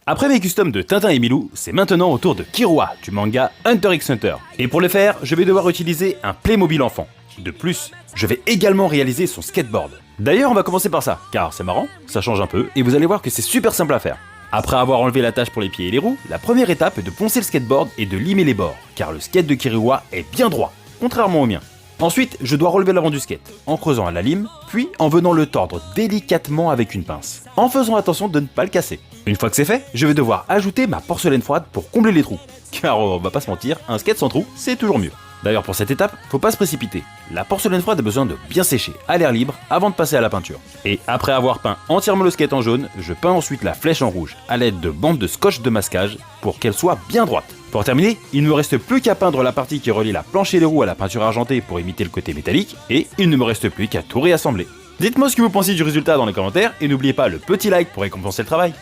Après mes customs de Tintin et Milou, c'est maintenant au tour de Killua du manga Hunter x Hunter. Et pour le faire, je vais devoir utiliser un Playmobil enfant. De plus, je vais également réaliser son skateboard. D'ailleurs, on va commencer par ça, car c'est marrant, ça change un peu, et vous allez voir que c'est super simple à faire. Après avoir enlevé l'attache pour les pieds et les roues, la première étape est de poncer le skateboard et de limer les bords, car le skate de Killua est bien droit, contrairement au mien. Ensuite, je dois relever l'avant du skate, en creusant à la lime, puis en venant le tordre délicatement avec une pince, en faisant attention de ne pas le casser. Une fois que c'est fait, je vais devoir ajouter ma porcelaine froide pour combler les trous. Car on va pas se mentir, un skate sans trou, c'est toujours mieux. D'ailleurs pour cette étape, faut pas se précipiter. La porcelaine froide a besoin de bien sécher à l'air libre avant de passer à la peinture. Et après avoir peint entièrement le skate en jaune, je peins ensuite la flèche en rouge à l'aide de bandes de scotch de masquage pour qu'elle soit bien droite. Pour terminer, il ne me reste plus qu'à peindre la partie qui relie la planche et les roues à la peinture argentée pour imiter le côté métallique, et il ne me reste plus qu'à tout réassembler. Dites-moi ce que vous pensez du résultat dans les commentaires et n'oubliez pas le petit like pour récompenser le travail.